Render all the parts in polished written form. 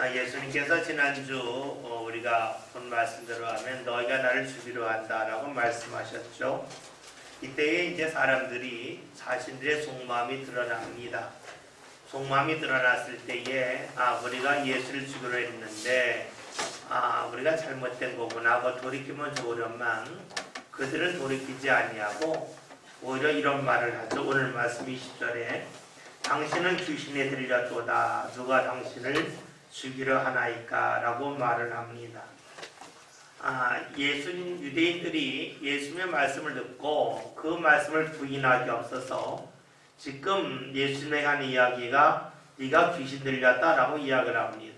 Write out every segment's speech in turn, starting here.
예수님께서 지난주 우리가 본 말씀대로 하면 너희가 나를 죽이려 한다라고 말씀하셨죠. 이때에 이제 사람들이 자신들의 속마음이 드러납니다. 속마음이 드러났을 때에 우리가 예수를 죽이려 했는데 우리가 잘못된 거구나 하고 돌이키면 좋으련만 그들은 돌이키지 아니하고 오히려 이런 말을 하죠. 오늘 말씀 20절에 당신은 귀신에 들렸도다 누가 당신을 죽이려 하나이까 라고 말을 합니다. 유대인들이 예수님의 말씀을 듣고 그 말씀을 부인하기 없어서 지금 예수님에 관한 이야기가 네가 귀신 들렸다 라고 이야기를 합니다.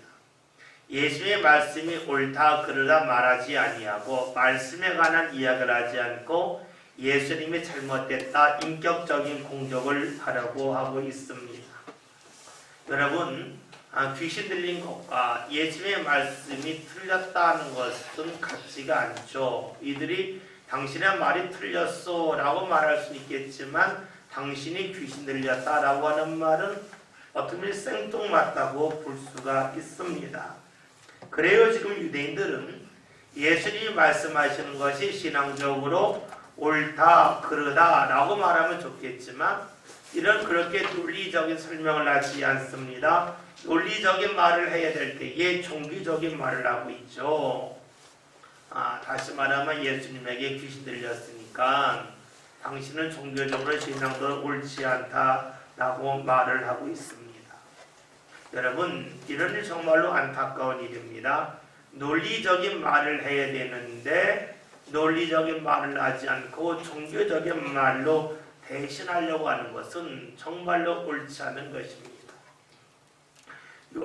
예수의 말씀이 옳다 그르다 말하지 아니하고 말씀에 관한 이야기를 하지 않고 예수님이 잘못됐다 인격적인 공격을 하려고 하고 있습니다. 여러분, 귀신 들린 것과 예수의 말씀이 틀렸다는 것은 같지가 않죠. 이들이 당신의 말이 틀렸소 라고 말할 수 있겠지만 당신이 귀신 들렸다 라고 하는 말은 어떻게 생뚱맞다고 볼 수가 있습니다. 그래요, 지금 유대인들은 예수님이 말씀하시는 것이 신앙적으로 옳다 그르다 라고 말하면 좋겠지만 이런 그렇게 논리적인 설명을 하지 않습니다. 논리적인 말을 해야 될 때에 종교적인 말을 하고 있죠. 다시 말하면 예수님에게 귀신 들렸으니까 당신은 종교적으로 신앙도 옳지 않다라고 말을 하고 있습니다. 여러분, 이런 일 정말로 안타까운 일입니다. 논리적인 말을 해야 되는데 논리적인 말을 하지 않고 종교적인 말로 대신하려고 하는 것은 정말로 옳지 않은 것입니다.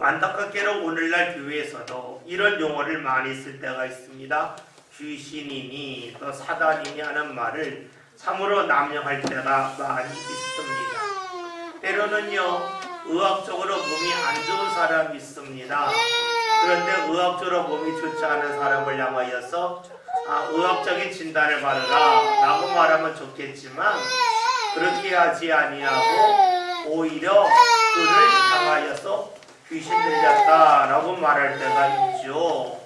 안타깝게도 오늘날 교회에서도 이런 용어를 많이 쓸 때가 있습니다. 귀신이니 또 사단이니 하는 말을 참으로 남용할 때가 많이 있습니다. 때로는요, 의학적으로 몸이 안 좋은 사람이 있습니다. 그런데 의학적으로 몸이 좋지 않은 사람을 향하여서 의학적인 진단을 받으라 라고 말하면 좋겠지만 그렇게 하지 아니하고 오히려 그를 향하여서 귀신 들렸다 라고 말할 때가 있죠.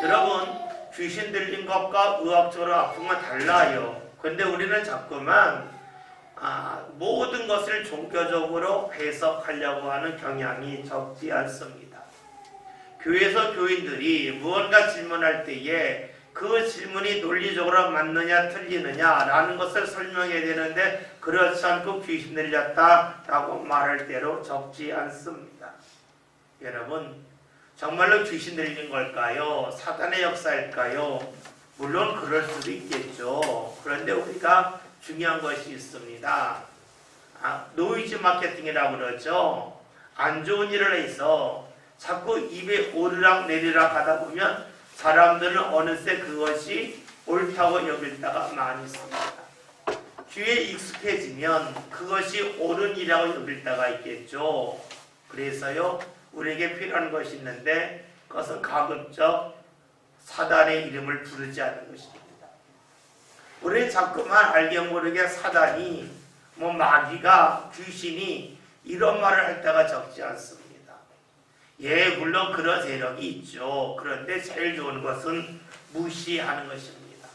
여러분, 귀신 들린 것과 의학적으로 아픈 건 달라요. 근데 우리는 자꾸만 모든 것을 종교적으로 해석하려고 하는 경향이 적지 않습니다. 교회에서 교인들이 무언가 질문할 때에 그 질문이 논리적으로 맞느냐 틀리느냐 라는 것을 설명해야 되는데 그렇지 않고 귀신 들렸다 라고 말할 때로 적지 않습니다. 여러분, 정말로 귀신 들린 걸까요? 사단의 역사일까요? 물론 그럴 수도 있겠죠. 그런데 우리가 중요한 것이 있습니다. 노이즈 마케팅이라고 그러죠. 안 좋은 일을 해서 자꾸 입에 오르락 내리락 하다 보면 사람들은 어느새 그것이 옳다고 여길 때가 많이 있습니다. 귀에 익숙해지면 그것이 옳은 일이라고 여길 때가 있겠죠. 그래서요, 우리에게 필요한 것이 있는데 그것은 가급적 사단의 이름을 부르지 않는 것입니다. 우리는 자꾸만 알게 모르게 사단이 마귀가 귀신이 이런 말을 할 때가 적지 않습니다. 물론 그런 세력이 있죠. 그런데 제일 좋은 것은 무시하는 것입니다.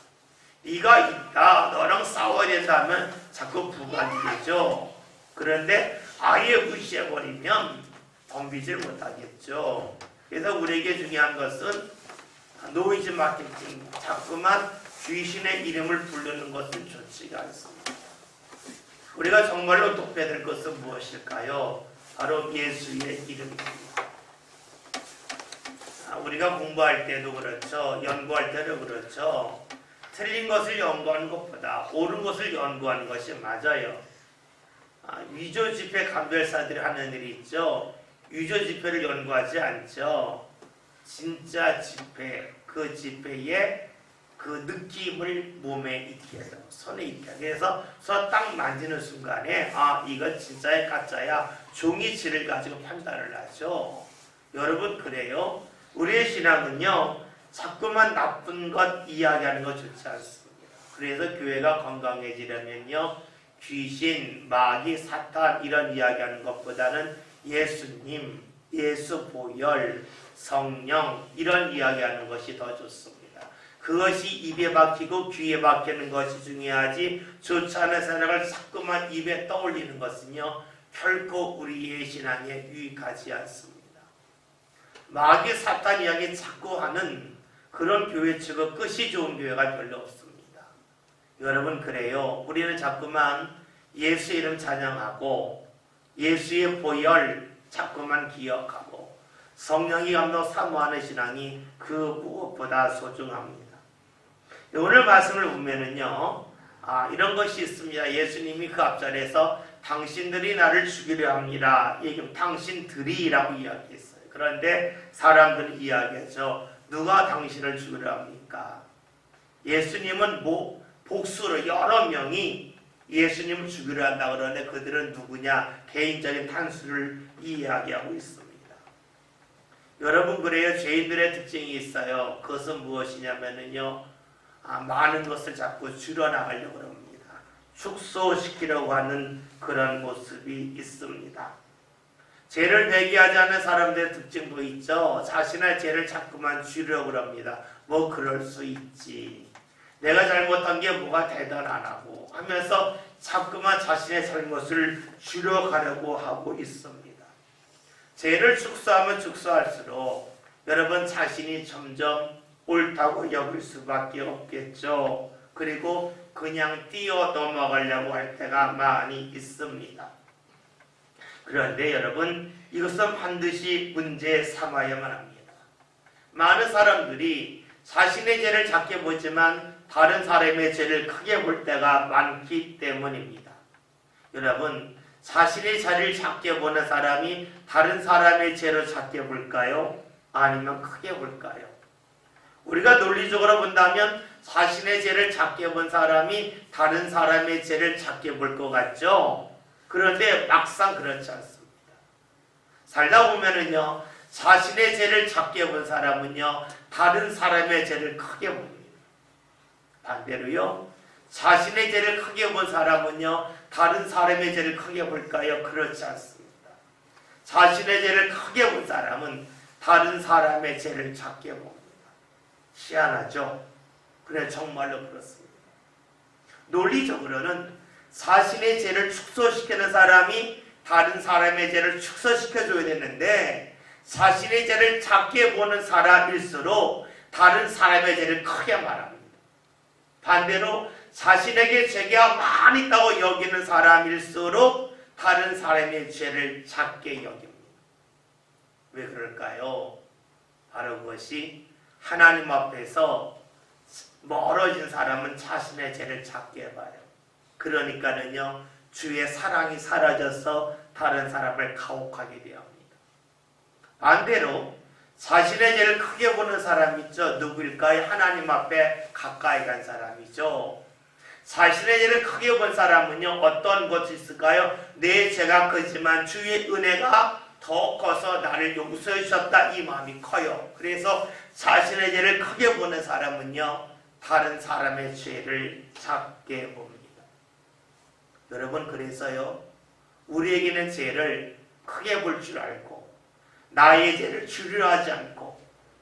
네가 있다, 너랑 싸워야 된다면 자꾸 부관이 되죠. 그런데 아예 무시해버리면 덤비질 못하겠죠. 그래서 우리에게 중요한 것은 노이즈 마케팅, 자꾸만 귀신의 이름을 부르는 것은 좋지가 않습니다. 우리가 정말로 높여야 될 것은 무엇일까요? 바로 예수의 이름입니다. 우리가 공부할 때도 그렇죠. 연구할 때도 그렇죠. 틀린 것을 연구하는 것보다 옳은 것을 연구하는 것이 맞아요. 위조 지폐 감별사들이 하는 일이 있죠. 위조 지폐를 연구하지 않죠. 진짜 지폐, 그 지폐의 그 느낌을 몸에 익게 해서 손에 익게 해서 그래서 손 딱 만지는 순간에 이건 진짜야 가짜야 종이질을 가지고 판단을 하죠. 여러분, 그래요. 우리의 신앙은요, 자꾸만 나쁜 것 이야기하는 거 좋지 않습니다. 그래서 교회가 건강해지려면요, 귀신, 마귀, 사탄 이런 이야기하는 것보다는 예수님, 예수 보혈, 성령 이런 이야기하는 것이 더 좋습니다. 그것이 입에 박히고 귀에 박히는 것이 중요하지 좋지 않은 생각을 자꾸만 입에 떠올리는 것은요 결코 우리의 신앙에 유익하지 않습니다. 마귀 사탄 이야기 자꾸 하는 그런 교회 치고 끝이 좋은 교회가 별로 없습니다. 여러분 그래요. 우리는 자꾸만 예수 이름 찬양하고 예수의 보혈 자꾸만 기억하고 성령이 감동 사모하는 신앙이 그 무엇보다 소중합니다. 오늘 말씀을 보면은요 이런 것이 있습니다. 예수님이 그 앞자리에서 당신들이 나를 죽이려 합니다. 당신들이라고 이야기했어요. 그런데 사람들은 이야기하죠. 누가 당신을 죽이려 합니까? 예수님은 복수로 여러 명이 예수님을 죽이려 한다 그러는데 그들은 누구냐? 개인적인 탄수를 이야기하고 있습니다. 여러분 그래요. 죄인들의 특징이 있어요. 그것은 무엇이냐면요 많은 것을 자꾸 줄여나가려고 합니다. 축소시키려고 하는 그런 모습이 있습니다. 죄를 배기하지 않는 사람들의 특징도 있죠. 자신의 죄를 자꾸만 줄이려고 합니다. 뭐 그럴 수 있지. 내가 잘못한 게 뭐가 대단하다고 하면서 자꾸만 자신의 잘못을 줄여가려고 하고 있습니다. 죄를 축소하면 축소할수록 여러분 자신이 점점 옳다고 여길 수밖에 없겠죠. 그리고 그냥 뛰어 넘어가려고 할 때가 많이 있습니다. 그런데 여러분 이것은 반드시 문제 삼아야만 합니다. 많은 사람들이 자신의 죄를 작게 보지만 다른 사람의 죄를 크게 볼 때가 많기 때문입니다. 여러분 자신의 죄를 작게 보는 사람이 다른 사람의 죄를 작게 볼까요? 아니면 크게 볼까요? 우리가 논리적으로 본다면 자신의 죄를 작게 본 사람이 다른 사람의 죄를 작게 볼 것 같죠? 그런데 막상 그렇지 않습니다. 살다 보면은요, 자신의 죄를 작게 본 사람은요, 다른 사람의 죄를 크게 봅니다. 반대로요, 자신의 죄를 크게 본 사람은요, 다른 사람의 죄를 크게 볼까요? 그렇지 않습니다. 자신의 죄를 크게 본 사람은 다른 사람의 죄를 작게 봅니다. 희한하죠? 그래 정말로 그렇습니다. 논리적으로는 자신의 죄를 축소시키는 사람이 다른 사람의 죄를 축소시켜줘야 되는데 자신의 죄를 작게 보는 사람일수록 다른 사람의 죄를 크게 말합니다. 반대로 자신에게 죄가 많이 있다고 여기는 사람일수록 다른 사람의 죄를 작게 여깁니다. 왜 그럴까요? 바로 그것이 하나님 앞에서 멀어진 사람은 자신의 죄를 작게 봐요. 그러니까는요, 주의 사랑이 사라져서 다른 사람을 가혹하게 되어합니다. 반대로 자신의 죄를 크게 보는 사람 있죠. 누구일까요? 하나님 앞에 가까이 간 사람이죠. 자신의 죄를 크게 본 사람은요, 어떤 것이 있을까요? 내 죄가 크지만 주의 은혜가 더 커서 나를 용서해 주셨다, 이 마음이 커요. 그래서 자신의 죄를 크게 보는 사람은요, 다른 사람의 죄를 작게 봅니다. 여러분, 그래서요, 우리에게는 죄를 크게 볼 줄 알고 나의 죄를 줄이려 하지 않고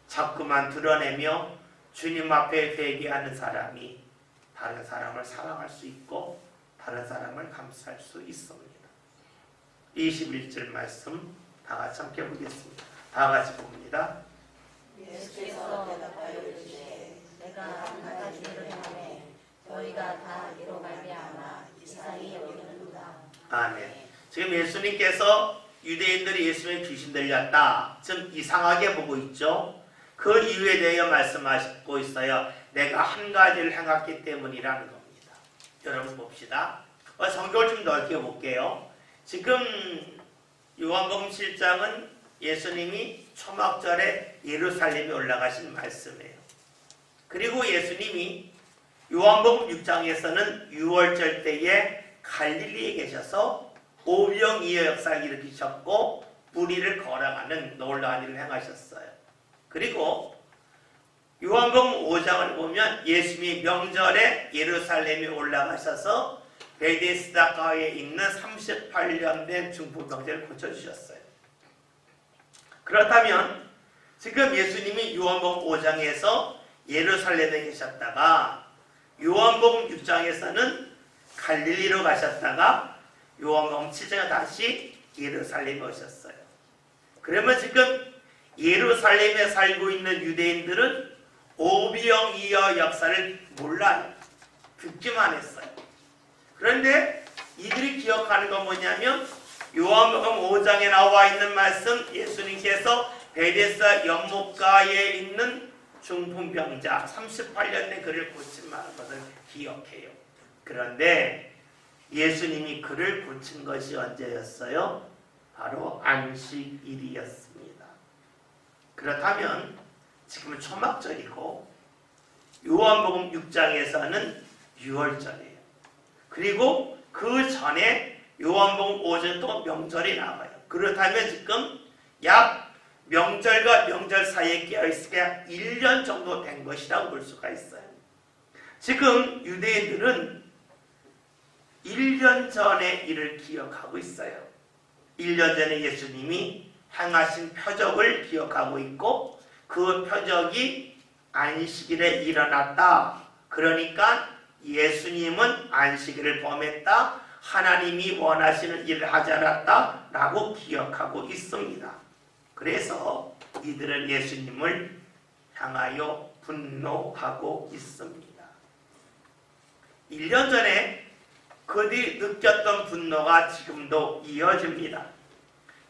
자꾸만 드러내며 주님 앞에 회개하는 사람이 다른 사람을 사랑할 수 있고 다른 사람을 감싸할 수 있습니다. 21절 말씀 다 같이 함께 보겠습니다. 다 같이 봅니다. 예수께서 대답하여 이르시되 내가 한 가지 일을 행하매 저희가 다 이로 말미암아 이상히 여기는도다. 아멘. 지금 예수님께서 유대인들이 예수님의 귀신 들렸다, 좀 이상하게 보고 있죠. 그 이유에 대해 말씀하시고 있어요. 내가 한 가지를 행했기 때문이라는 겁니다. 여러분 봅시다. 성경을 좀 넓게 볼게요. 지금 요한복음 7장은 예수님이 초막절에 예루살렘에 올라가신 말씀이에요. 그리고 예수님이 요한복음 6장에서는 6월절 때에 갈릴리에 계셔서 오병이어 역사를 일으키셨고 무리를 걸어가는 놀라운 일을 행하셨어요. 그리고 요한복음 5장을 보면 예수님이 명절에 예루살렘에 올라가셔서 베데스다 강에 있는 38년 된 중풍병자를 고쳐주셨어요. 그렇다면 지금 예수님이 요한복음 5장에서 예루살렘에 계셨다가 요한복음 6장에서는 갈릴리로 가셨다가 요한복음 7장에 다시 예루살렘에 오셨어요. 그러면 지금 예루살렘에 살고 있는 유대인들은 오병이어 역사를 몰라요. 듣기만 했어요. 그런데 이들이 기억하는 건 뭐냐면 요한복음 5장에 나와 있는 말씀, 예수님께서 베데스다 연못가에 있는 중풍병자 38년에 그를 고친 것을 기억해요. 그런데 예수님이 그를 고친 것이 언제였어요? 바로 안식일이었습니다. 그렇다면 지금은 초막절이고 요한복음 6장에서는 6월절이에요. 그리고 그 전에 요한복음 5장 또 명절이 나와요. 그렇다면 지금 약 명절과 명절 사이에 깨어있으니까 1년 정도 된 것이라고 볼 수가 있어요. 지금 유대인들은 1년 전의 일을 기억하고 있어요. 1년 전에 예수님이 행하신 표적을 기억하고 있고 그 표적이 안식일에 일어났다. 그러니까 예수님은 안식일을 범했다. 하나님이 원하시는 일을 하지 않았다. 라고 기억하고 있습니다. 그래서 이들은 예수님을 향하여 분노하고 있습니다. 1년 전에 그들이 느꼈던 분노가 지금도 이어집니다.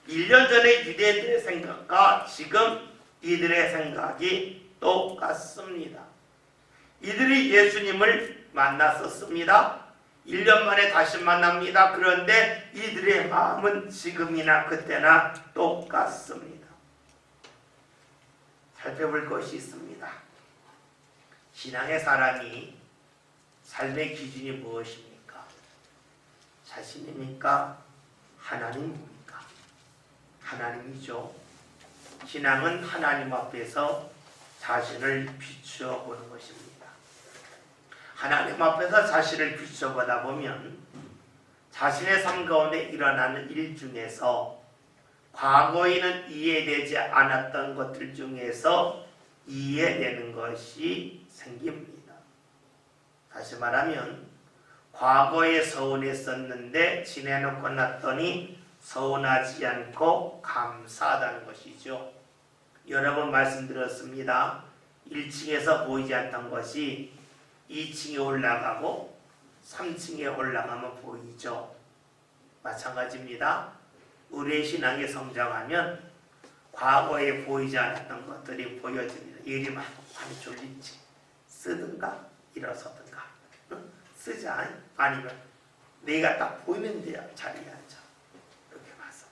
1년 전에 유대인들의 생각과 지금 이들의 생각이 똑같습니다. 이들이 예수님을 만났었습니다. 1년 만에 다시 만납니다. 그런데 이들의 마음은 지금이나 그때나 똑같습니다. 살펴볼 것이 있습니다. 신앙의 사람이 삶의 기준이 무엇입니까? 자신입니까? 하나님입니까? 하나님이죠. 신앙은 하나님 앞에서 자신을 비추어 보는 것입니다. 하나님 앞에서 자신을 비추어 보다 보면 자신의 삶 가운데 일어나는 일 중에서 과거에는 이해되지 않았던 것들 중에서 이해되는 것이 생깁니다. 다시 말하면 과거에 서운했었는데 지내놓고 났더니 서운하지 않고 감사하다는 것이죠. 여러 번 말씀드렸습니다. 1층에서 보이지 않던 것이 2층에 올라가고 3층에 올라가면 보이죠. 마찬가지입니다. 우리의 신앙이 성장하면 과거에 보이지 않았던 것들이 보여집니다. 일이 많이 졸린지 쓰든가 일어서든가 쓰지 아니면 내가 딱 보이는 데 자리에 앉아 이렇게 봐서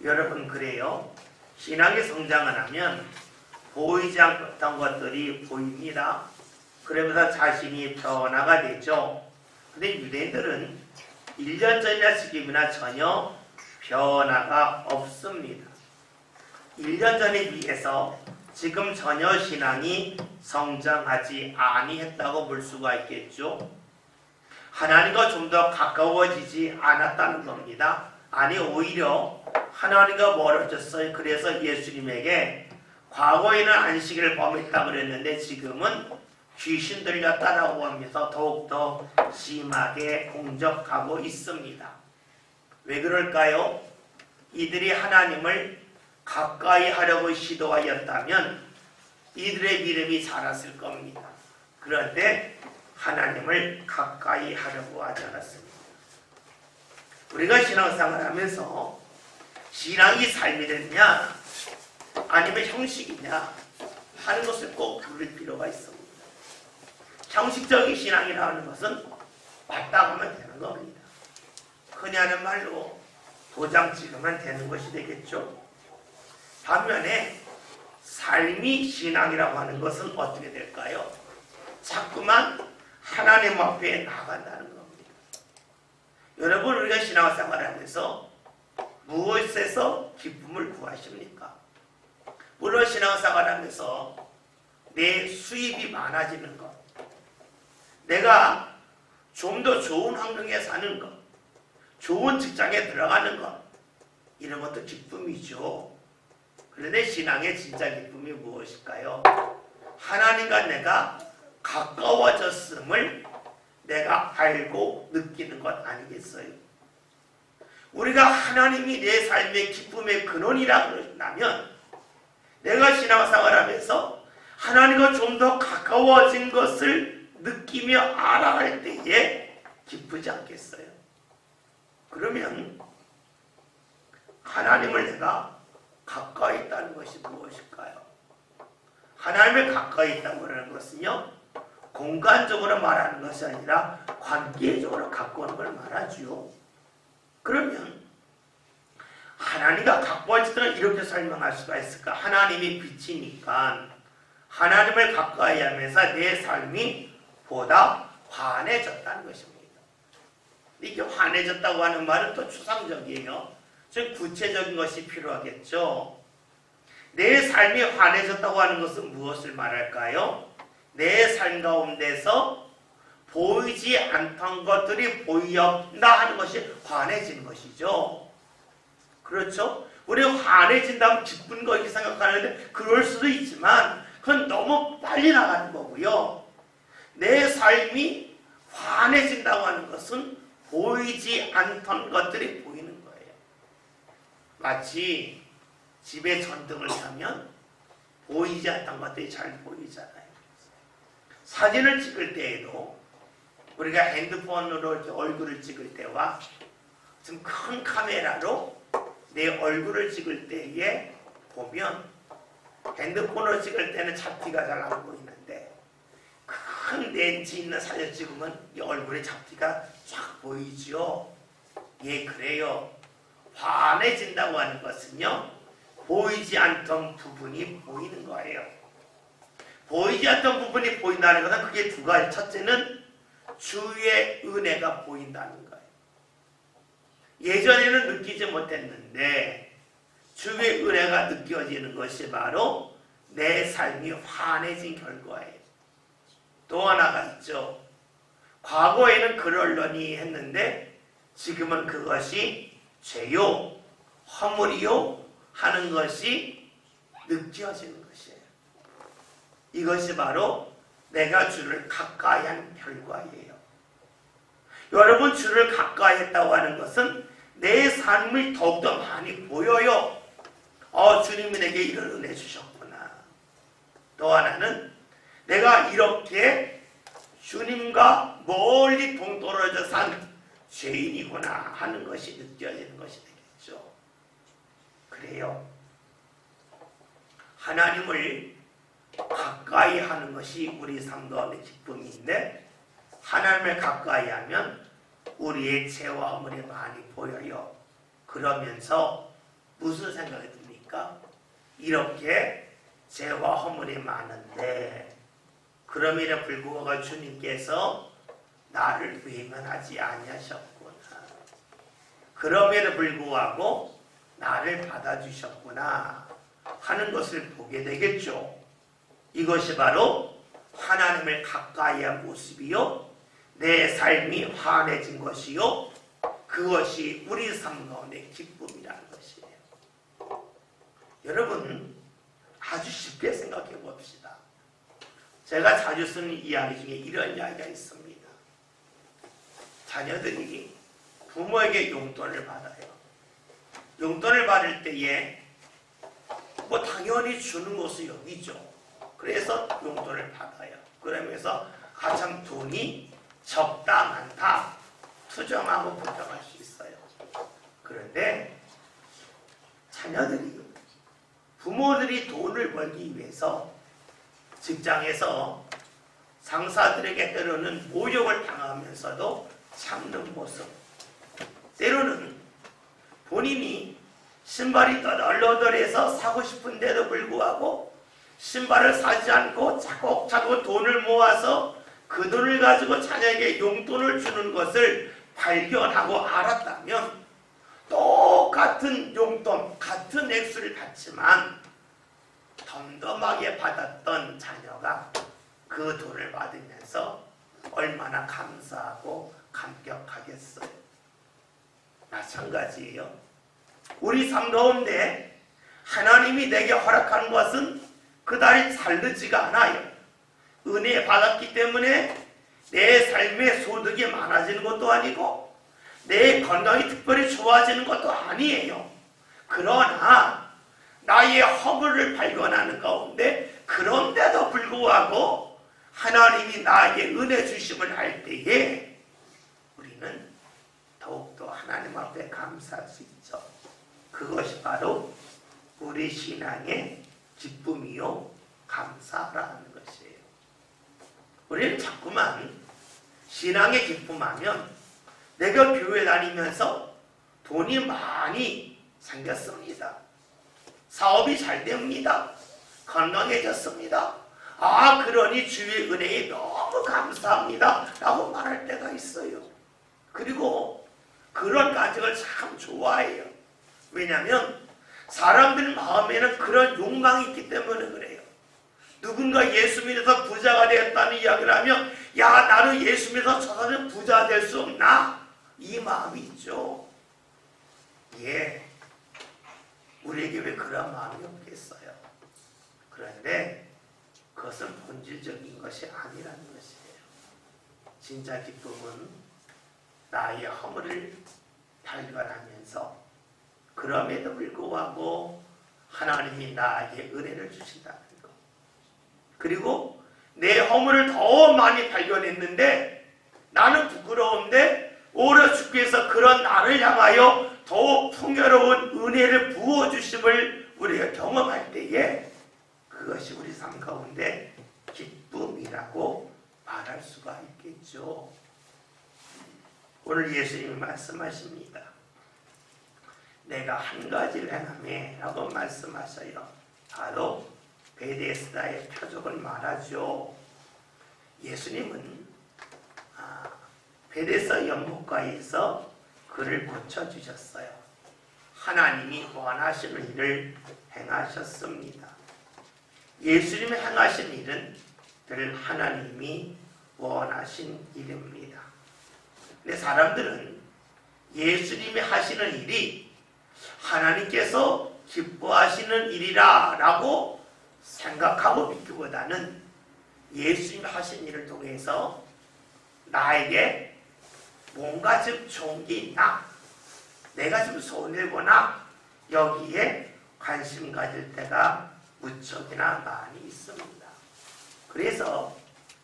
여러분 그래요. 신앙이 성장을 하면 보이지 않던 것들이 보입니다. 그러면서 자신이 변화가 되죠. 근데 유대인들은 1년 전이나 지금이나 전혀 변화가 없습니다. 1년 전에 비해서 지금 전혀 신앙이 성장하지 아니했다고 볼 수가 있겠죠. 하나님과 좀 더 가까워지지 않았다는 겁니다. 아니 오히려 하나님과 멀어졌어요. 그래서 예수님에게 과거에는 안식일을 범했다고 그랬는데 지금은 귀신 들렸다라고 하면서 더욱더 심하게 공격하고 있습니다. 왜 그럴까요? 이들이 하나님을 가까이 하려고 시도하였다면 이들의 믿음이 자랐을 겁니다. 그런데 하나님을 가까이 하려고 하지 않았습니다. 우리가 신앙생활을 하면서 신앙이 삶이 되느냐 아니면 형식이냐 하는 것을 꼭 부를 필요가 있습니다. 형식적인 신앙이라는 것은 맞다 하면 되는 겁니다. 흔히 하는 말로 도장 찍으면 되는 것이 되겠죠. 반면에 삶이 신앙이라고 하는 것은 어떻게 될까요? 자꾸만 하나님 앞에 나간다는 겁니다. 여러분 우리가 신앙생활을 하면서 무엇에서 기쁨을 구하십니까? 물론 신앙생활을 하면서 내 수입이 많아지는 것, 내가 좀 더 좋은 환경에 사는 것, 좋은 직장에 들어가는 것, 이런 것도 기쁨이죠. 그런데 신앙의 진짜 기쁨이 무엇일까요? 하나님과 내가 가까워졌음을 내가 알고 느끼는 것 아니겠어요? 우리가 하나님이 내 삶의 기쁨의 근원이라 그런다면 내가 신앙생활 하면서 하나님과 좀 더 가까워진 것을 느끼며 알아갈 때에 기쁘지 않겠어요? 그러면 하나님을 내가 가까이 있다는 것이 무엇일까요? 하나님을 가까이 있다고 하는 것은요, 공간적으로 말하는 것이 아니라 관계적으로 가까운 걸 말하죠. 그러면 하나님과 가까워질 때는 이렇게 설명할 수가 있을까? 하나님이 빛이니까 하나님을 가까이 하면서 내 삶이 보다 환해졌다는 것입니다. 이게 환해졌다고 하는 말은 또 추상적이에요. 좀 구체적인 것이 필요하겠죠. 내 삶이 환해졌다고 하는 것은 무엇을 말할까요? 내 삶 가운데서 보이지 않던 것들이 보인다 하는 것이 환해지는 것이죠. 그렇죠? 우리가 환해진다면 기쁜 거 이렇게 생각하는데 그럴 수도 있지만 그건 너무 빨리 나가는 거고요. 내 삶이 환해진다고 하는 것은 보이지 않던 것들이 보이는 거예요. 마치 집에 전등을 켜면 보이지 않던 것들이 잘 보이잖아요. 사진을 찍을 때에도 우리가 핸드폰으로 이렇게 얼굴을 찍을 때와 좀 큰 카메라로 내 얼굴을 찍을 때에 보면 핸드폰으로 찍을 때는 잡티가 잘 안 보이는데 큰 렌즈 있는 사진 찍으면 이 얼굴의 잡티가 쫙 보이죠. 예, 그래요. 환해진다고 하는 것은요, 보이지 않던 부분이 보이는 거예요. 보이지 않던 부분이 보인다는 것은 그게 두 가지. 첫째는 주의 은혜가 보인다는 거예요. 예전에는 느끼지 못했는데 주의 은혜가 느껴지는 것이 바로 내 삶이 환해진 결과예요. 또 하나가 있죠. 과거에는 그러려니 했는데 지금은 그것이 죄요, 허물이요 하는 것이 느껴지는 것이에요. 이것이 바로 내가 주를 가까이 한 결과예요. 여러분, 주를 가까이 했다고 하는 것은 내 삶이 더욱더 많이 보여요. 주님이 내게 이런 은혜 주셨구나. 또 하나는 내가 이렇게 주님과 멀리 동떨어져 산 죄인이구나 하는 것이 느껴지는 것이 되겠죠. 그래요. 하나님을 가까이 하는 것이 우리 삶 가운데 기쁨인데 하나님을 가까이 하면 우리의 죄와 허물이 많이 보여요. 그러면서 무슨 생각이 듭니까? 이렇게 죄와 허물이 많은데 그럼에도 불구하고 주님께서 나를 외면하지 아니하셨구나. 그럼에도 불구하고 나를 받아주셨구나 하는 것을 보게 되겠죠. 이것이 바로 하나님을 가까이 한 모습이요, 내 삶이 환해진 것이요, 그것이 우리 삶 가운데 기쁨이라는 것이에요. 여러분, 아주 쉽게 생각해 봅시다. 제가 자주 쓰는 이야기 중에 이런 이야기가 있습니다. 자녀들이 부모에게 용돈을 받아요. 용돈을 받을 때에 뭐 당연히 주는 것을 여기죠. 그래서 용돈을 받아요. 그러면서 참 돈이 적다 많다 투정하고 부정할 수 있어요. 그런데 자녀들이, 부모들이 돈을 벌기 위해서 직장에서 상사들에게 때로는 모욕을 당하면서도 참는 모습, 때로는 본인이 신발이 너덜너덜해서 사고 싶은데도 불구하고 신발을 사지 않고 차곡차곡 돈을 모아서 그 돈을 가지고 자녀에게 용돈을 주는 것을 발견하고 알았다면 똑같은 용돈, 같은 액수를 받지만 덤덤하게 받았던 자녀가 그 돈을 받으면서 얼마나 감사하고 감격하겠어요. 마찬가지예요. 우리 삶 가운데 하나님이 내게 허락하는 것은 그다지 다르지가 않아요. 은혜 받았기 때문에 내 삶의 소득이 많아지는 것도 아니고 내 건강이 특별히 좋아지는 것도 아니에요. 그러나 나의 허물을 발견하는 가운데 그런데도 불구하고 하나님이 나에게 은혜 주심을 할 때에 우리는 더욱더 하나님 앞에 감사할 수 있죠. 그것이 바로 우리 신앙의 기쁨이요 감사라는 것이에요. 우리는 자꾸만 신앙의 기쁨하면 내가 교회 다니면서 돈이 많이 생겼습니다. 사업이 잘 됩니다. 건강해졌습니다. 아, 그러니 주의 은혜에 너무 감사합니다 라고 말할 때가 있어요. 그리고 그런 간증을 참 좋아해요. 왜냐하면 사람들 마음에는 그런 욕망이 있기 때문에 그래요. 누군가 예수 믿어서 부자가 되었다는 이야기를 하면 야, 나는 예수 믿어서 저 사람 부자 될 수 없나? 이 마음이 있죠. 예, 우리에게 왜 그런 마음이 없겠어요? 그런데 그것은 본질적인 것이 아니라는 것이에요. 진짜 기쁨은 나의 허물을 발견하면서 그럼에도 불구하고 하나님이 나에게 은혜를 주신다는 것. 그리고 내 허물을 더 많이 발견했는데 나는 부끄러운데 오히려 주께서 그런 나를 향하여 더욱 풍요로운 은혜를 부어주심을 우리가 경험할 때에 그것이 우리 삶 가운데 기쁨이라고 말할 수가 있겠죠. 오늘 예수님이 말씀하십니다. 내가 한 가지를 행하매 라고 말씀하셔요. 바로 베데스다의 표적을 말하죠. 예수님은 베데스다 연못가에서 그를 고쳐주셨어요. 하나님이 원하시는 일을 행하셨습니다. 예수님이 행하신 일은 늘 하나님이 원하신 일입니다. 근데 사람들은 예수님이 하시는 일이 하나님께서 기뻐하시는 일이라 라고 생각하고 믿기보다는 예수님이 하신 일을 통해서 나에게 뭔가 좀 좋은 게 있나? 내가 좀 손해보나? 여기에 관심 가질 때가 무척이나 많이 있습니다. 그래서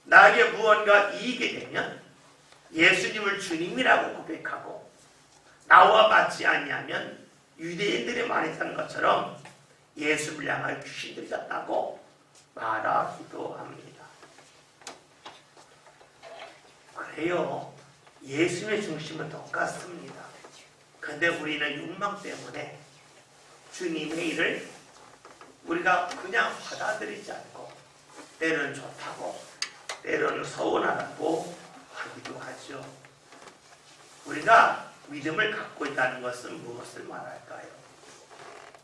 나에게 무언가 이익이 되면 예수님을 주님이라고 고백하고 나와 맞지 않냐면 유대인들이 말했던 것처럼 예수를 향하여 귀신들이 졌다고 말하기도 합니다. 그래요. 예수님의 중심은 똑같습니다. 그런데 우리는 욕망 때문에 주님의 일을 우리가 그냥 받아들이지 않고 때로는 좋다고 때로는 서운하다고 하기도 하죠. 우리가 믿음을 갖고 있다는 것은 무엇을 말할까요?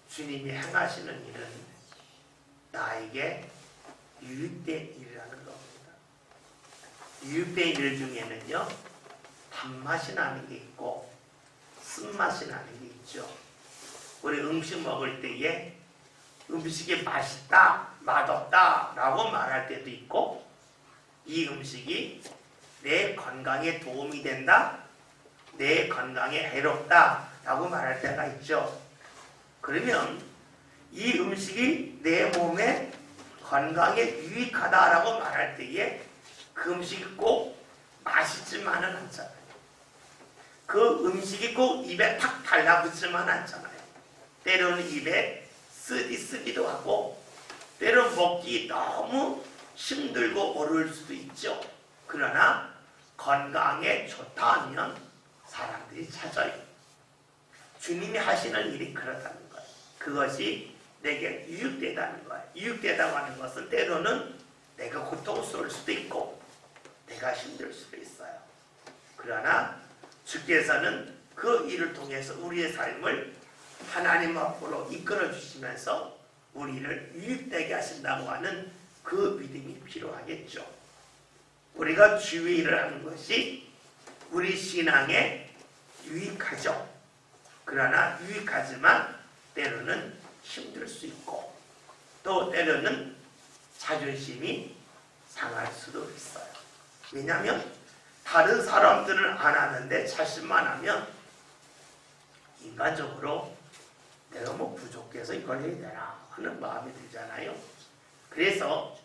주님이 행하시는 일은 나에게 유익된 일이라는 겁니다. 유익된 일 중에는요, 단맛이 나는 게 있고 쓴맛이 나는 게 있죠. 우리 음식 먹을 때에 음식이 맛있다, 맛없다 라고 말할 때도 있고 이 음식이 내 건강에 도움이 된다, 내 건강에 해롭다 라고 말할 때가 있죠. 그러면 이 음식이 내 몸에 건강에 유익하다라고 말할 때에 그 음식이 꼭 맛있지만은 않잖아요. 그 음식이 꼭 입에 탁 달라붙지만 않잖아요. 때로는 입에 쓰기도 하고 때로는 먹기 너무 힘들고 어려울 수도 있죠. 그러나 건강에 좋다 하면 사람들이 찾아요. 주님이 하시는 일이 그렇다는 거예요. 그것이 내게 유익되다는 거예요. 유익되다고 하는 것은 때로는 내가 고통스러울 수도 있고 내가 힘들 수도 있어요. 그러나 주께서는 그 일을 통해서 우리의 삶을 하나님 앞으로 이끌어 주시면서 우리를 유익되게 하신다고 하는 그 믿음이 필요하겠죠. 우리가 주의 일을 하는 것이 우리 신앙에 유익하죠. 그러나 유익하지만 때로는 힘들 수 있고 또 때로는 자존심이 상할 수도 있어요. 왜냐하면 다른 사람들은 안 하는데 자신만 하면 인간적으로 내가 뭐 부족해서 이걸 해야 되나 하는 마음이 들잖아요. 그래서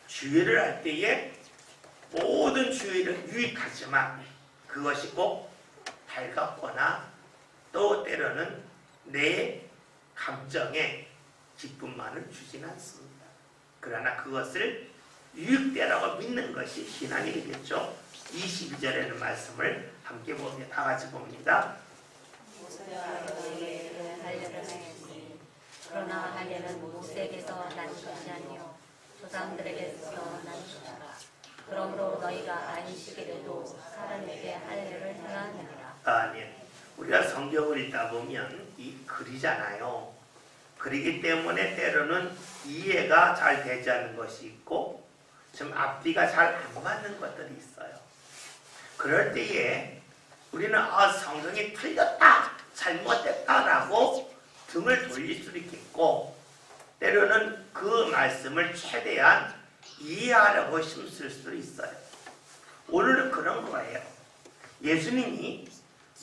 주의를 할 때에 모든 주의는 유익하지만 그것이 꼭 달갑거나 또 때로는 내 감정에 기쁨만을 주진 않습니다. 그러나 그것을 유익되라고 믿는 것이 신앙이 되겠죠. 22절에는 말씀을 함께 봅니다. 다 같이 봅니다. 모세가 너희에게 할례를 하였으니 그러나 할례는 모세에게서 난 것이 아니요 조상들에게서 난 것이라. 그러므로 너희가 안식일에도 사람에게 할례를 행하느니라. 아멘. 우리가 성경을 읽다 보면 이 글이잖아요. 글이기 때문에 때로는 이해가 잘 되지 않는 것이 있고 좀 앞뒤가 잘 안 맞는 것들이 있어요. 그럴 때에 우리는 성경이 틀렸다, 잘못됐다라고 등을 돌릴 수도 있겠고 때로는 그 말씀을 최대한 이해하려고 힘쓸 수도 있어요. 오늘은 그런 거예요. 예수님이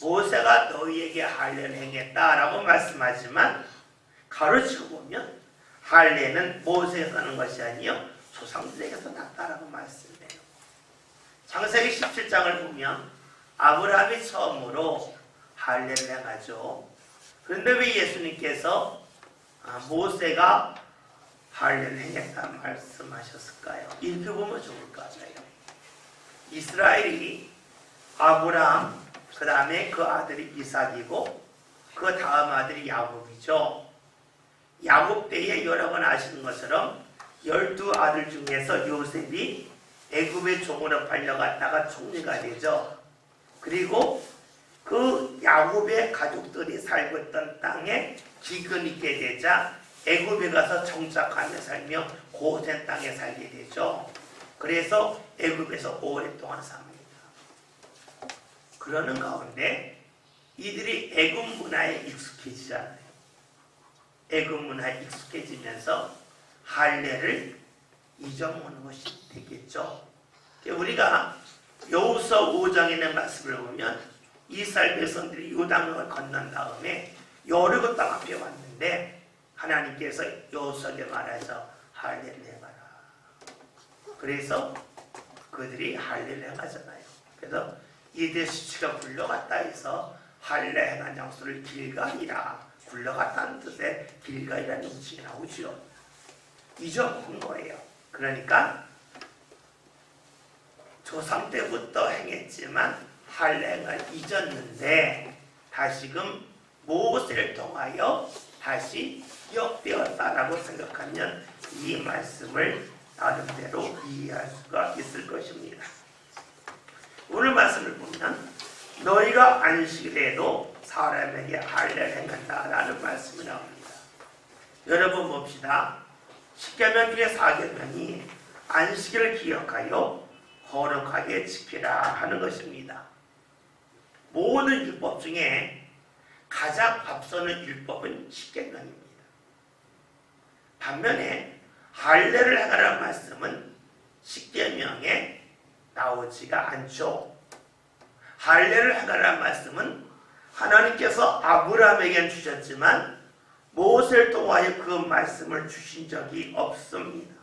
모세가 너희에게 할례를 행했다라고 말씀하지만 가르치고 보면 할례는 모세에서 하는 것이 아니요 조상들에게서 났다라고 말씀해요. 창세기 17장을 보면 아브라함이 처음으로 할례를 행하죠. 그런데 왜 예수님께서 모세가 할례를 행했다 말씀하셨을까요? 읽어보면 좋을 것 같아요. 이스라엘이 아브라함, 그 다음에 그 아들이 이삭이고 그 다음 아들이 야곱이죠. 야곱 때에 여러분 아시는 것처럼 12아들 중에서 요셉이 애굽의 종으로 팔려갔다가 총리가 되죠. 그리고 그 야곱의 가족들이 살고 있던 땅에 기근이 있게 되자 애굽에 가서 정착하며 살며 고센 땅에 살게 되죠. 그래서 애굽에서 오랫동안 삽니다. 그러는 가운데 이들이 애굽 문화에 익숙해지잖아요. 애굽 문화에 익숙해지면서 할례를 잊어먹는 것이 되겠죠. 우리가 여호수아 5장에 있는 말씀을 보면 이스라엘 백성들이 요단강을 건넌 다음에 여리고 땅 앞에 왔는데 하나님께서 여호수아에게 말하셔 할례를 행하라. 그래서 그들이 할례를 행하잖아요. 그래서 이들 수치가 굴러갔다 해서 할례 행한 장소를 길갈이라, 굴러갔다는 뜻의 길갈이라는 명칭이 나오죠. 잊어먹은 거예요. 그러니까 조상 때부터 행했지만 할례를 잊었는데 다시금 모세를 통하여 다시 기억되었다라고 생각하면 이 말씀을 나름대로 이해할 수가 있을 것입니다. 오늘 말씀을 보면 너희가 안식일에도 사람에게 할례를 행한다라는 말씀이 나옵니다. 여러분 봅시다. 십계명 중에 4계명이 안식일을 기억하여 거룩하게 지키라 하는 것입니다. 모든 율법 중에 가장 앞서는 율법은 십계명입니다. 반면에 할례를 행하라는 말씀은 십계명에 나오지가 않죠. 할례를 행하라는 말씀은 하나님께서 아브라함에게 주셨지만 모세를 통하여 그 말씀을 주신 적이 없습니다.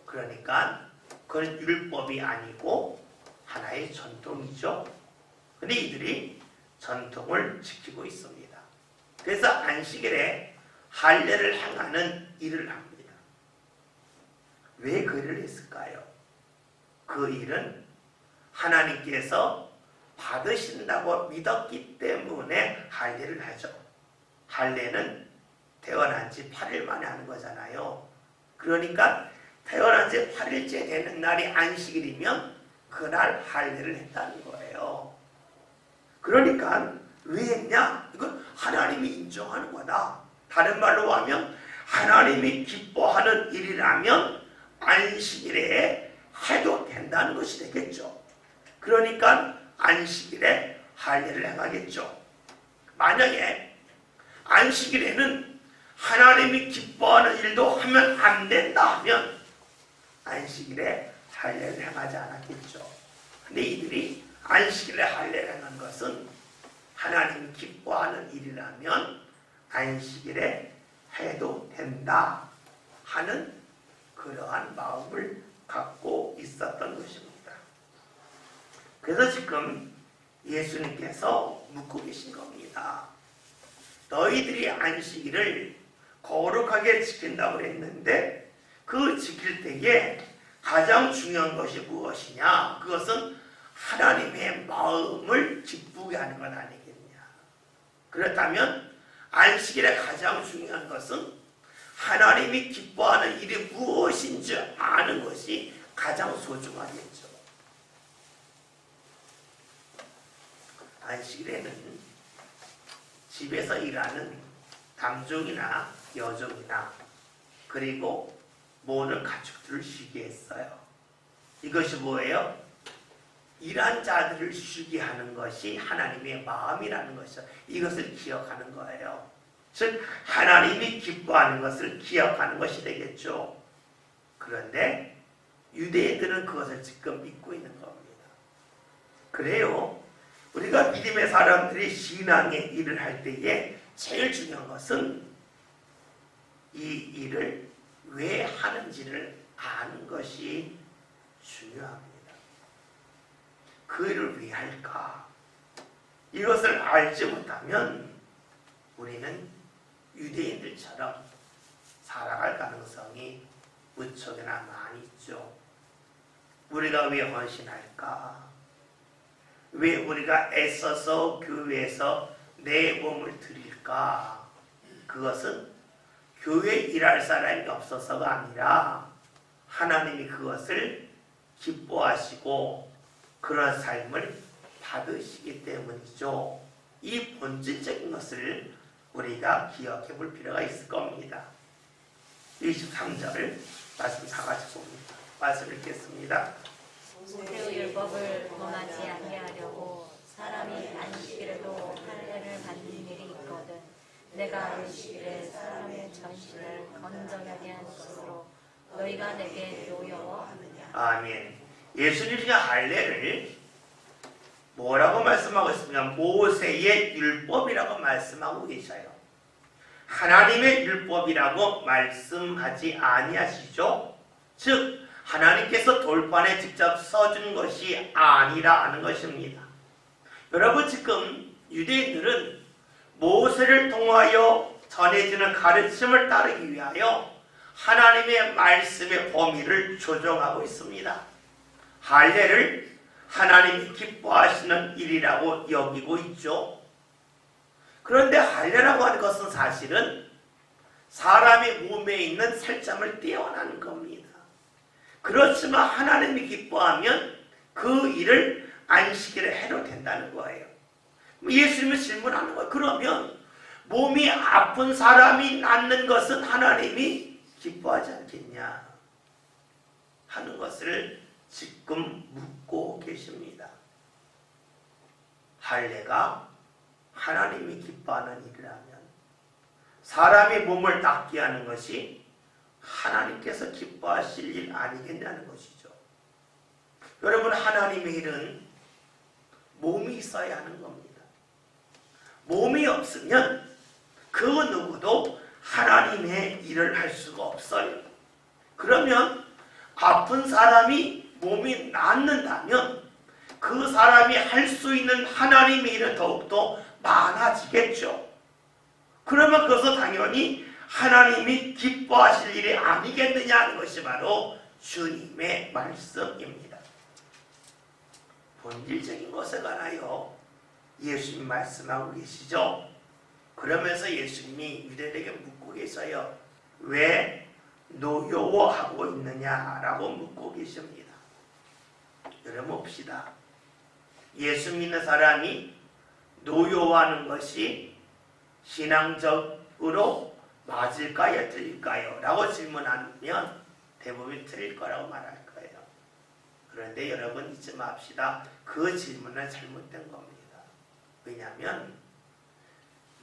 그러니까 그건 율법이 아니고 하나의 전통이죠. 근데 이들이 전통을 지키고 있습니다. 그래서 안식일에 할례를 행하는 일을 합니다. 왜 그 일을 했을까요? 그 일은 하나님께서 받으신다고 믿었기 때문에 할례를 하죠. 할례는 태어난 지 8일 만에 하는 거잖아요. 그러니까 태어난 지 8일째 되는 날이 안식일이면 그날 할례를 했다는 거예요. 그러니까 왜 했냐? 이건 하나님이 인정하는 거다. 다른 말로 하면 하나님이 기뻐하는 일이라면 안식일에 해도 된다는 것이 되겠죠. 그러니까 안식일에 할례를 행하겠죠. 만약에 안식일에는 하나님이 기뻐하는 일도 하면 안 된다 하면 안식일에 할례를 행하지 않았겠죠. 근데 이들이 안식일에 할례를 행한 것은 하나님이 기뻐하는 일이라면 안식일에 해도 된다 하는 그러한 마음을 갖고 있었던 것입니다. 그래서 지금 예수님께서 묻고 계신 겁니다. 너희들이 안식일을 거룩하게 지킨다고 했는데 그 지킬 때에 가장 중요한 것이 무엇이냐? 그것은 하나님의 마음을 기쁘게 하는 것 아니겠냐? 그렇다면 안식일에 가장 중요한 것은 하나님이 기뻐하는 일이 무엇인지 아는 것이 가장 소중하겠죠. 안식일에는 집에서 일하는 남종이나 여종이나 그리고 모든 가축들을 쉬게 했어요. 이것이 뭐예요? 일한 자들을 쉬게 하는 것이 하나님의 마음이라는 것이죠. 이것을 기억하는 거예요. 즉 하나님이 기뻐하는 것을 기억하는 것이 되겠죠. 그런데 유대인들은 그것을 지금 믿고 있는 겁니다. 그래요. 우리가 믿음의 사람들이 신앙의 일을 할 때에 제일 중요한 것은 이 일을 왜 하는지를 아는 것이 중요합니다. 그 일을 왜 할까? 이것을 알지 못하면 우리는 유대인들처럼 살아갈 가능성이 무척이나 많이 있죠. 우리가 왜 헌신할까? 왜 우리가 애써서 교회에서 내 몸을 드릴까? 그것은 교회에 일할 사람이 없어서가 아니라 하나님이 그것을 기뻐하시고 그런 삶을 받으시기 때문이죠. 이 본질적인 것을 우리가 기억해 볼 필요가 있을 겁니다. 23절 말씀 다 같이 봅니다. 말씀 읽겠습니다. 모세의 율법을 범하지 아니하려고 사람이 안식일에도 할례를 받는 일이 있거든 내가 안식일에 사람의 전신을 건져내게 한 것으로 너희가 내게 노여워하느냐. 아멘. 예수님이 할례를 뭐라고 말씀하고 있습니까? 모세의 율법이라고 말씀하고 계셔요. 하나님의 율법이라고 말씀하지 아니하시죠? 즉 하나님께서 돌판에 직접 써준 것이 아니라 하는 것입니다. 여러분 지금 유대인들은 모세를 통하여 전해지는 가르침을 따르기 위하여 하나님의 말씀의 범위를 조정하고 있습니다. 할례를 하나님이 기뻐하시는 일이라고 여기고 있죠. 그런데 할례라고 하는 것은 사실은 사람의 몸에 있는 살점을 떼어나는 겁니다. 그렇지만 하나님이 기뻐하면 그 일을 안식일에 해도 된다는 거예요. 예수님이 질문하는 거예요. 그러면 몸이 아픈 사람이 낫는 것은 하나님이 기뻐하지 않겠냐 하는 것을 지금 묻고 계십니다. 할례가 하나님이 기뻐하는 일이라면 사람의 몸을 낫게 하는 것이 하나님께서 기뻐하실 일 아니겠냐는 것이죠. 여러분 하나님의 일은 몸이 있어야 하는 겁니다. 몸이 없으면 그 누구도 하나님의 일을 할 수가 없어요. 그러면 아픈 사람이 몸이 낫는다면 그 사람이 할 수 있는 하나님의 일은 더욱더 많아지겠죠. 그러면 그것은 당연히 하나님이 기뻐하실 일이 아니겠느냐 하는 것이 바로 주님의 말씀입니다. 본질적인 것에 관하여 예수님 말씀하고 계시죠. 그러면서 예수님이 유대인에게 묻고 계셔요. 왜 노여워하고 있느냐라고 묻고 계십니다. 여러분 봅시다. 예수 믿는 사람이 노여워하는 것이 신앙적으로 맞을까요? 틀릴까요? 라고 질문하면 대부분 틀릴 거라고 말할 거예요. 그런데 여러분 잊지 맙시다. 그 질문은 잘못된 겁니다. 왜냐하면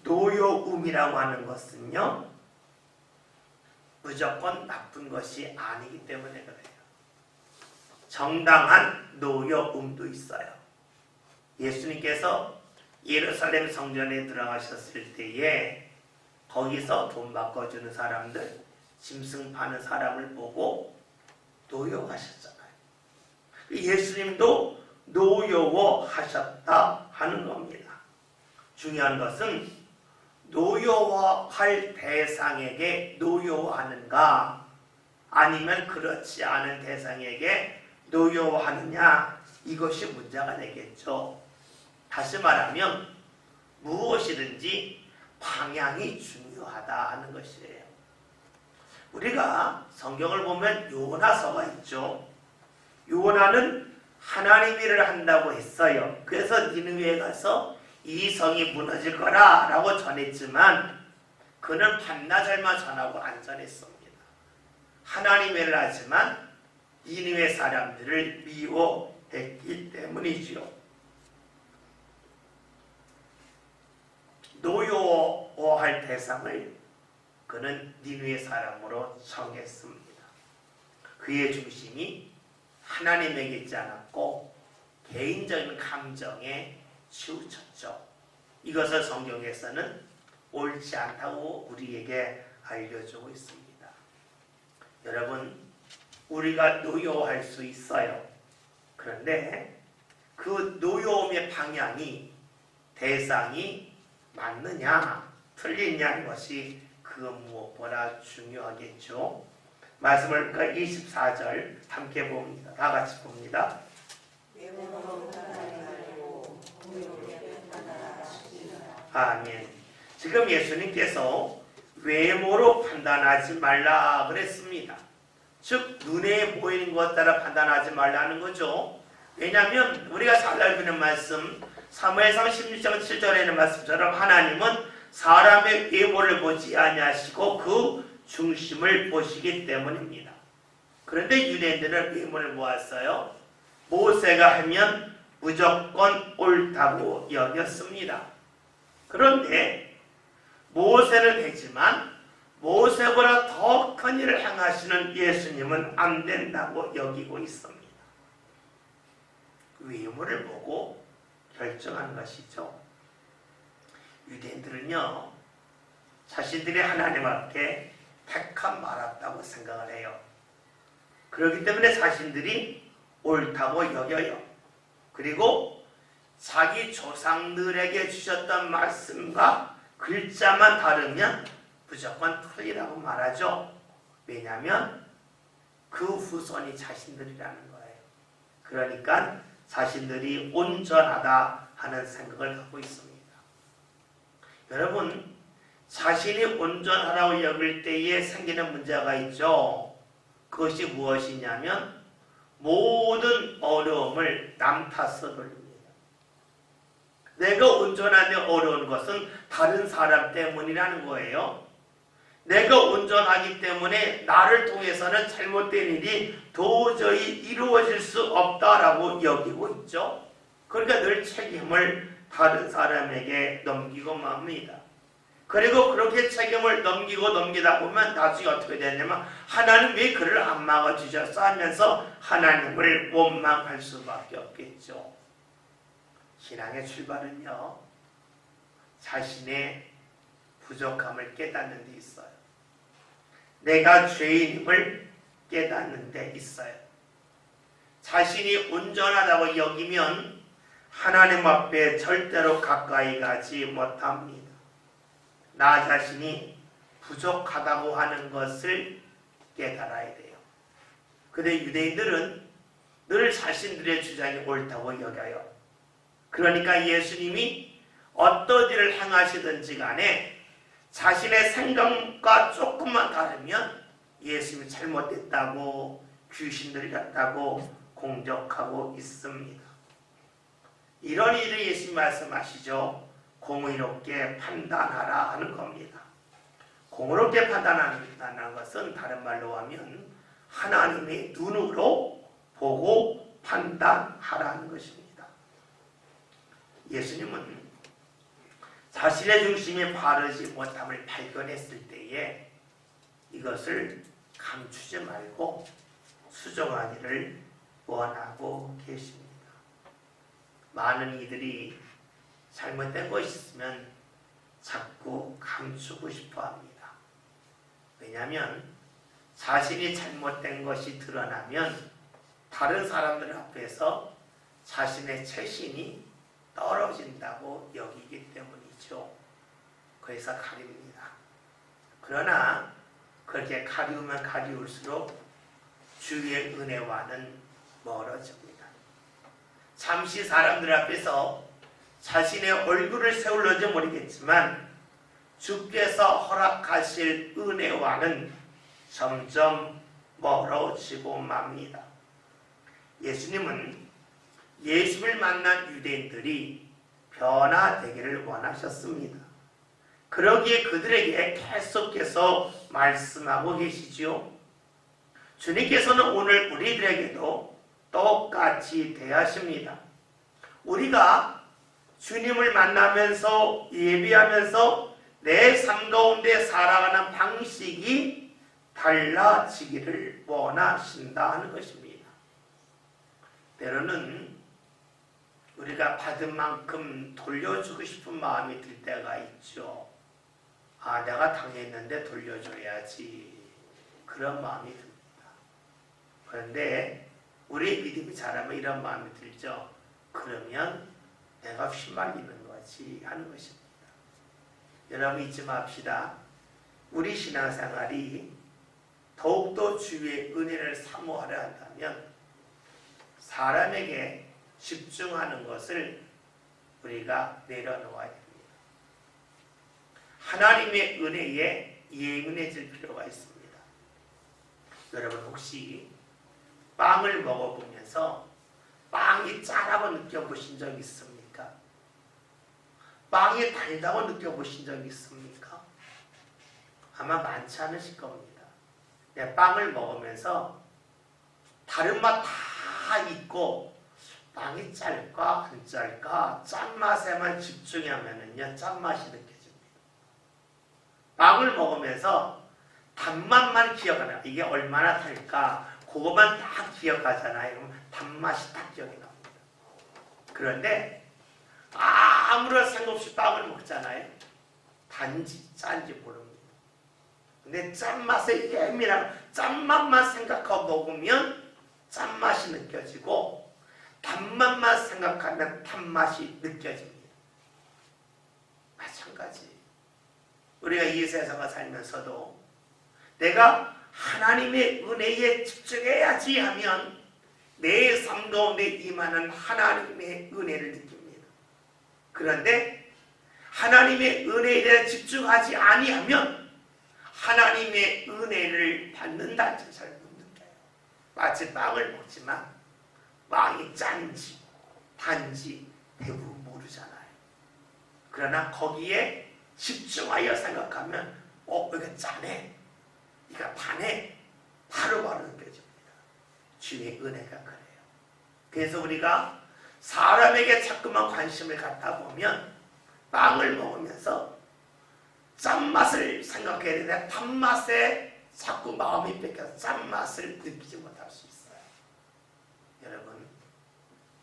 노여움이라고 하는 것은요, 무조건 나쁜 것이 아니기 때문에 그래요. 정당한 노여움도 있어요. 예수님께서 예루살렘 성전에 들어가셨을 때에 거기서 돈 바꿔주는 사람들, 짐승 파는 사람을 보고 노여워하셨잖아요. 예수님도 노여워하셨다 하는 겁니다. 중요한 것은 노여워할 대상에게 노여워하는가, 아니면 그렇지 않은 대상에게 노여워하느냐, 이것이 문제가 되겠죠. 다시 말하면 무엇이든지 방향이 중요하다 하는 것이에요. 우리가 성경을 보면 요나서가 있죠. 요나는 하나님 일을 한다고 했어요. 그래서 니느웨에 가서 이 성이 무너질 거라 라고 전했지만 그는 반나절만 전하고 안 전했습니다. 하나님 일을 하지만 니느웨 사람들을 미워했기 때문이지요. 노여워할 대상을 그는 니느웨 사람으로 정했습니다. 그의 중심이 하나님에게 있지 않았고 개인적인 감정에 치우쳤죠. 이것을 성경에서는 옳지 않다고 우리에게 알려주고 있습니다. 여러분, 우리가 노여워할 수 있어요. 그런데 그 노여움의 방향이, 대상이 맞느냐 틀리냐는 것이 그 무엇보다 중요하겠죠. 말씀을 24절 함께 봅니다. 다 같이 봅니다. 아멘. 지금 예수님께서 외모로 판단하지 말라 그랬습니다. 즉 눈에 보이는 것 따라 판단하지 말라는 거죠. 왜냐하면 우리가 잘 알고 있는 말씀, 사무엘상 16장 7절에 있는 말씀처럼 하나님은 사람의 외모를 보지 아니하시고 그 중심을 보시기 때문입니다. 그런데 유대인들은 외모를 보았어요. 모세가 하면 무조건 옳다고 여겼습니다. 그런데 모세는 되지만 모세보다 더 큰 일을 행하시는 예수님은 안 된다고 여기고 있습니다. 외모를 보고 결정하는 것이죠. 유대인들은요, 자신들이 하나님 앞에 택함 말았다고 생각을 해요. 그렇기 때문에 자신들이 옳다고 여겨요. 그리고 자기 조상들에게 주셨던 말씀과 글자만 다르면 무조건 틀리라고 말하죠. 왜냐하면 그 후손이 자신들이라는 거예요. 그러니까 자신들이 온전하다 하는 생각을 하고 있습니다. 여러분, 자신이 온전하다고 여길 때에 생기는 문제가 있죠. 그것이 무엇이냐면 모든 어려움을 남 탓으로 돌립니다. 내가 온전한데 어려운 것은 다른 사람 때문이라는 거예요. 내가 온전하기 때문에 나를 통해서는 잘못된 일이 도저히 이루어질 수 없다라고 여기고 있죠. 그러니까 늘 책임을 다른 사람에게 넘기고 맙니다. 그리고 그렇게 책임을 넘기다 보면 나중에 어떻게 되냐면 하나님 왜 그를 안 막아주셨어 하면서 하나님을 원망할 수밖에 없겠죠. 신앙의 출발은요, 자신의 부족함을 깨닫는 데 있어요. 내가 죄인임을 깨닫는 데 있어요. 자신이 온전하다고 여기면 하나님 앞에 절대로 가까이 가지 못합니다. 나 자신이 부족하다고 하는 것을 깨달아야 돼요. 그런데 유대인들은 늘 자신들의 주장이 옳다고 여겨요. 그러니까 예수님이 어떤 일을 행하시든지 간에 자신의 생각과 조금만 다르면 예수님이 잘못됐다고, 귀신들이 같다고 공격하고 있습니다. 이런 일을 예수님 말씀하시죠. 공의롭게 판단하라 하는 겁니다. 공의롭게 판단하는 것은 다른 말로 하면 하나님의 눈으로 보고 판단하라는 것입니다. 예수님은 자신의 중심이 바르지 못함을 발견했을 때에 이것을 감추지 말고 수정하기를 원하고 계십니다. 많은 이들이 잘못된 것이 있으면 자꾸 감추고 싶어 합니다. 왜냐하면 자신이 잘못된 것이 드러나면 다른 사람들 앞에서 자신의 체신이 떨어진다고 여기기 때문이죠. 그래서 가립니다. 그러나 그렇게 가리우면 가리울수록 주의 은혜와는 멀어집니다. 잠시 사람들 앞에서 자신의 얼굴을 세울는지 모르겠지만 주께서 허락하실 은혜와는 점점 멀어지고 맙니다. 예수님은 예수를 만난 유대인들이 변화되기를 원하셨습니다. 그러기에 그들에게 계속해서 말씀하고 계시지요. 주님께서는 오늘 우리들에게도 똑같이 대하십니다. 우리가 주님을 만나면서 예배하면서 내 삶 가운데 살아가는 방식이 달라지기를 원하신다 하는 것입니다. 때로는 우리가 받은 만큼 돌려주고 싶은 마음이 들 때가 있죠. 아, 내가 당했는데 돌려줘야지. 그런 마음이 듭니다. 그런데 우리의 믿음이 자라면 이런 마음이 들죠. 그러면 내가 휘말리는 거지 하는 것입니다. 여러분 잊지 맙시다. 우리 신앙생활이 더욱더 주의 은혜를 사모하려 한다면 사람에게 집중하는 것을 우리가 내려놓아야 됩니다. 하나님의 은혜에 예민해질 필요가 있습니다. 여러분 혹시 빵을 먹어보면서 빵이 짜다고 느껴보신 적 있습니까? 빵이 달다고 느껴보신 적 있습니까? 아마 많지 않으실 겁니다. 빵을 먹으면서 다른 맛 다 있고 빵이 짤까 안 짤까 짠맛에만 집중하면은요 짠맛이 느껴집니다. 빵을 먹으면서 단맛만 기억하나 이게 얼마나 달까 그것만 딱 기억하잖아요. 그럼 단맛이 딱 기억이 납니다. 그런데 아무런 생각 없이 빵을 먹잖아요. 단지 짠지 모릅니다. 근데 짠맛에 예민한 짠맛만 생각하고 먹으면 짠맛이 느껴지고 단맛만 생각하면 단맛이 느껴집니다. 마찬가지. 우리가 이 세상을 살면서도 내가 하나님의 은혜에 집중해야지 하면 내 삶 가운데 임하는 하나님의 은혜를 느낍니다. 그런데 하나님의 은혜에 대해 집중하지 아니하면 하나님의 은혜를 받는다는 잘 못 느껴요. 마치 빵을 먹지만 빵이 짠지 단지 대부분 모르잖아요. 그러나 거기에 집중하여 생각하면 이거 짜네, 이거 다네, 바로바로 느껴집니다. 주의 은혜가 그래요. 그래서 우리가 사람에게 자꾸만 관심을 갖다 보면 빵을 먹으면서 짠맛을 생각해야 되는데 단맛에 자꾸 마음이 뺏겨서 짠맛을 느끼지 못할 수 있어요. 여러분,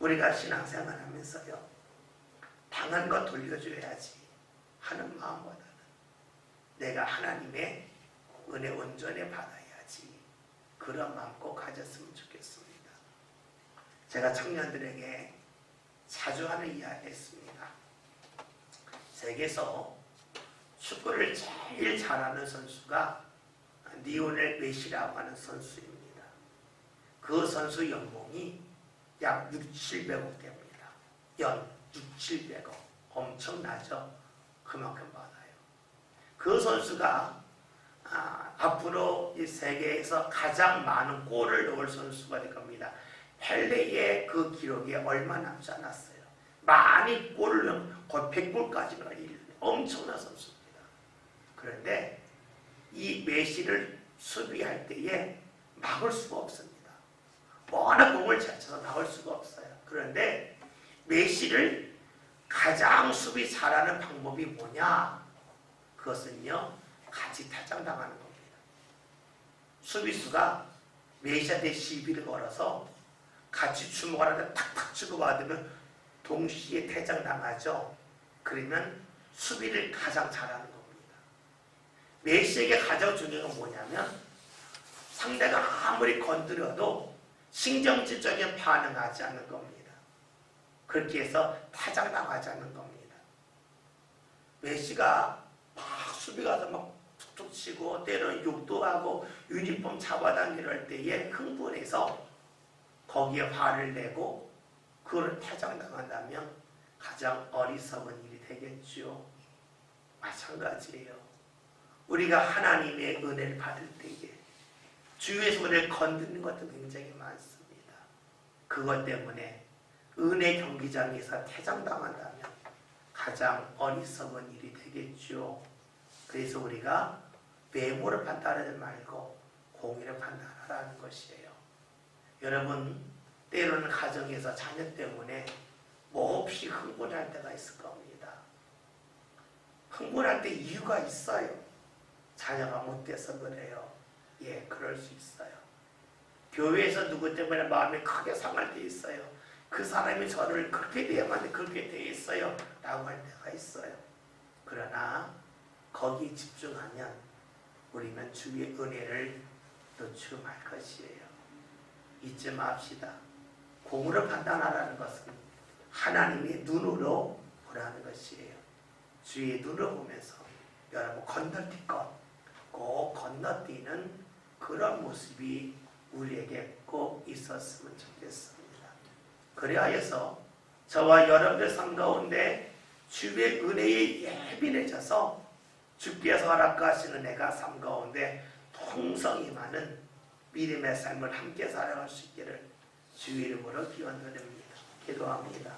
우리가 신앙생활 하면서요 당한 거 돌려줘야지 하는 마음보다는 내가 하나님의 은혜 온전히 받아야지 그런 마음 꼭 가졌으면 좋겠습니다. 제가 청년들에게 자주 하는 이야기 했습니다. 세계에서 축구를 제일 잘하는 선수가 리오넬 메시라고 하는 선수입니다. 그 선수 연봉이 약 600~700억 됩니다. 연 600~700억. 엄청나죠? 그만큼 받아요. 그 선수가 앞으로 이 세계에서 가장 많은 골을 넣을 선수가 될 겁니다. 펠레의 그 기록에 얼마 남지 않았어요. 많이 골을 넣으면 거의 100골까지 가요. 엄청난 선수입니다. 그런데 이 메시를 수비할 때에 막을 수가 없습니다. 워낙 공을 잘 쳐서 막을 수가 없어요. 그런데 메시를 가장 수비 잘하는 방법이 뭐냐? 그것은요, 같이 퇴장당하는 겁니다. 수비수가 메시아한테 시비를 걸어서 같이 주목하는데 탁탁 치고 받으면 동시에 퇴장당하죠. 그러면 수비를 가장 잘하는 겁니다. 메시에게 가장 중요한 건 뭐냐면 상대가 아무리 건드려도 신경질적인 반응하지 않는 겁니다. 그렇게 해서 퇴장당하지 않는 겁니다. 메시가 막 수비 가서 막 툭툭 치고 때로는 욕도 하고 유니폼 잡아당기려 할 때에 흥분해서 거기에 화를 내고 그걸 퇴장당한다면 가장 어리석은 일이 되겠죠. 마찬가지예요. 우리가 하나님의 은혜를 받을 때에 주의 손을 건드는 것도 굉장히 많습니다. 그것 때문에 은혜 경기장에서 퇴장당한다면 가장 어리석은 일이 되겠죠. 그래서 우리가 외모를 판단하지 말고 공의를 판단하라는 것이에요. 여러분, 때로는 가정에서 자녀 때문에 몹시 흥분할 때가 있을 겁니다. 흥분할 때 이유가 있어요. 자녀가 못돼서 그래요. 예, 그럴 수 있어요. 교회에서 누구 때문에 마음이 크게 상할 때 있어요. 그 사람이 저를 그렇게 대하면 그렇게 대했어요 라고 할 때가 있어요. 그러나 거기에 집중하면 우리는 주의 은혜를 놓치고 말 것이에요. 잊지 맙시다. 공으로 판단하라는 것은 하나님의 눈으로 보라는 것이에요. 주의 눈으로 보면서 여러분 건너뛸 것 꼭 건너뛰는 그런 모습이 우리에게 꼭 있었으면 좋겠습니다. 그리하여서 저와 여러분들 삶 가운데 주의 은혜에 예민해져서 주께서 허락하시는 내가 삶 가운데 통성이 많은 믿음의 삶을 함께 살아갈 수 있기를 주의 이름으로 기원드립니다. 기도합니다.